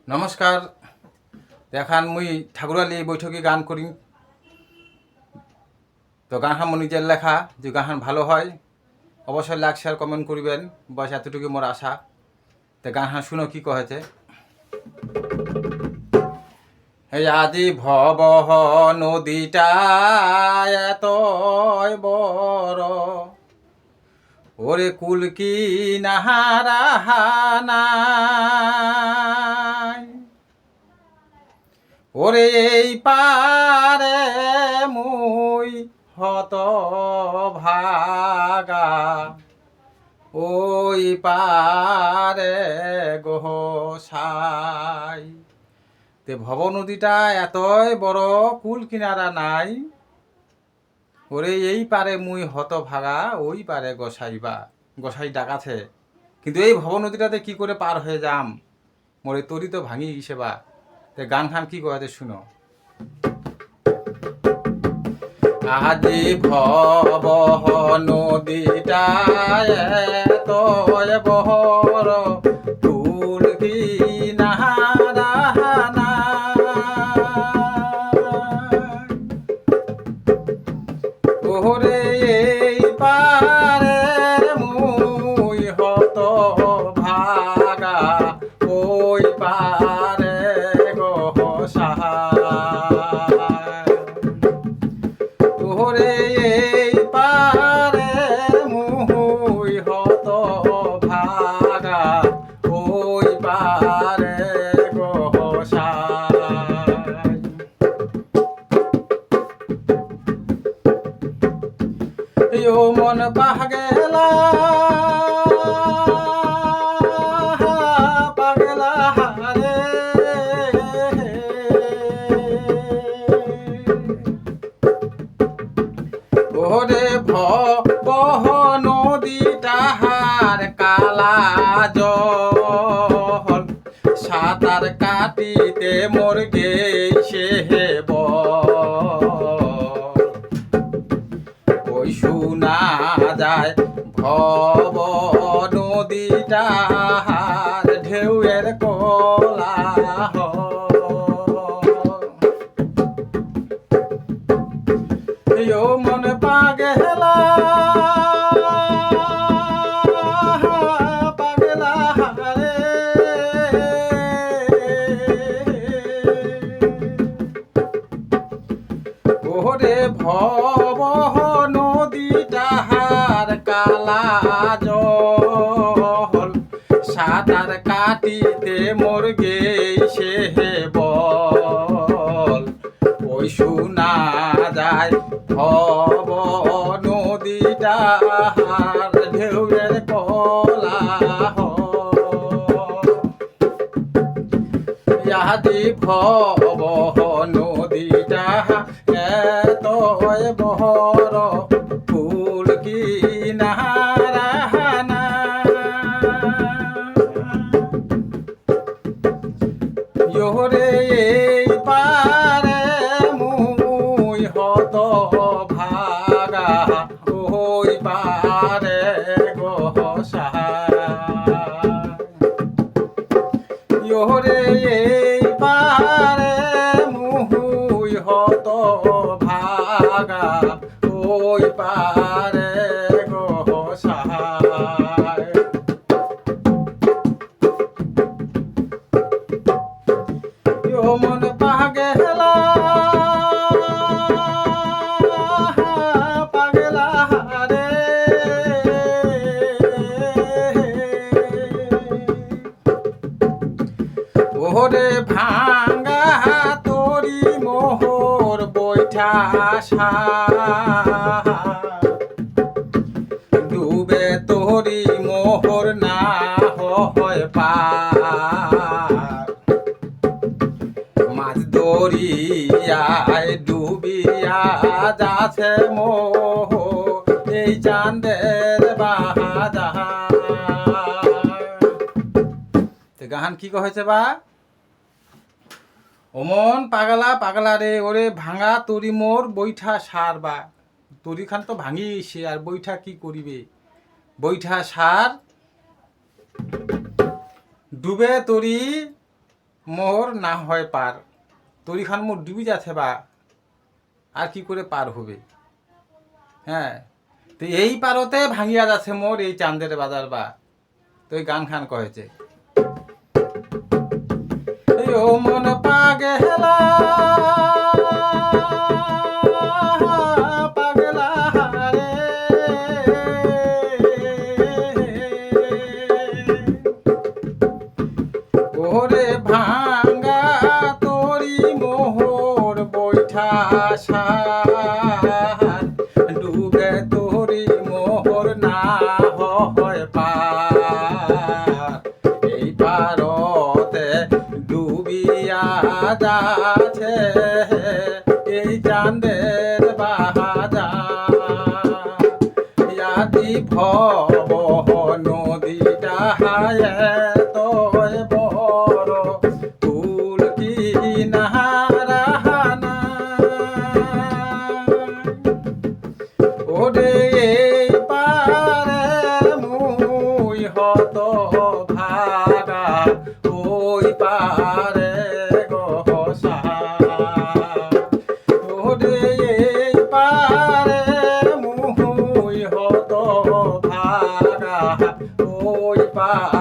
নমস্কার। দেখান মুই ঠাকুরালি বৈঠকে গান করি, তো গানখান মোর নিজের লেখা। যে গানখান ভালো হয় অবশ্যই লাইক শেয়ার কমেন্ট করবেন, বয়স এতটুকু মোর আশা। তো গানখান শুনো কি কহেছে। এই আজি ভব নদীটা এত বড়, ওরে কুল কি নাহারা নাই, ওরে এই পারে মুই হত ভাগা, ওই পারে গোসাই। তে ভব নদীটা এতই বড়, কুল কিনারা নাই, ওরে এই পারে মুই হত ভাগা, ওই পারে গোসাইবা। গোসাই ডাকাছে, কিন্তু এই ভব নদীটাতে কি করে পার হয়ে যাম, মোরে তরি তো ভাঙি গেছে বা। তে গান খান কি কয়াতে শুনো। আজি ভব নদীটা এত বড়, কুল কি নাহারা নাই, ওরে এই পারে মুই হত ভাগা, ওই পারে গোসাই, ওরে এই পারে মুই হত ভাগা, ওই পারে গোসাই। ও মন পাগলা পাগলা রে, ওরে ভব নদীটাহার কালা জল, সাঁতার কাটিতে মোর গেছে বল, ওই শোনা যায় ভব নদীটাহার ঢেউয়ের কোলাহল। ও মন পাগলা পাগলা রে, ওরে ভব নদীটাহার কালা জল, সাঁতার কাটিতে মোর গেছে বল, ওই শোনা যায় ভব নদীটাহার ঢেউয়ের কোলাহল। আজি ভব নদীটা এত বড়, কুল কি নাহারা নাই, ওরে এই পারে মুই হত ভাগা, ওই পারে গোসাই, ওরে এই পারে মুই হত ভাগা, ওই পারে গোসাই। ও মন পাগলা পাগলা রে, ওরে ভাঙ্গা তরি মোহর বৈঠা ডুবে তরি মোহর না হয় পার, মাছ দরিয়ায় ডুবিয়া যাচ্ছে মোহ, এই চাঁদের বাজার। গান কি কহেছে বা। ওমন পাগলা পাগলা রে, ওরে ভাঙা তরি মোর বৈঠা সার বা। তরি খান তো ভাঙিয়েছে, আর বৈঠা কি করিবে, বৈঠা সার ডুবে তরি মোর না হয় পার, তরিখান মোর ডুবি যাচ্ছে বা আর কি করে পার হবে। হ্যাঁ, তো এই পারতে ভাঙিয়া যাচ্ছে মোর এই চাঁদের বাজার বা। তো এই গান খান কহেছে, ও মন পাগলা পাগলা রে, ওরে ভাঙ্গা তোরি মোহর বৈঠা সার, ডুবে তোরি মোহর না হয় পার। এই পারতে ডুবিয়া যাচ্ছে এই চাঁদের বাজার। ইয়াদি ভব নদীটা এতই বড় কুল কিনারা ওরে এই পারে মুই হত ভাগা ওই পারে গোসা। ওরে এই পারে মুই হত ভাগা ওই পারে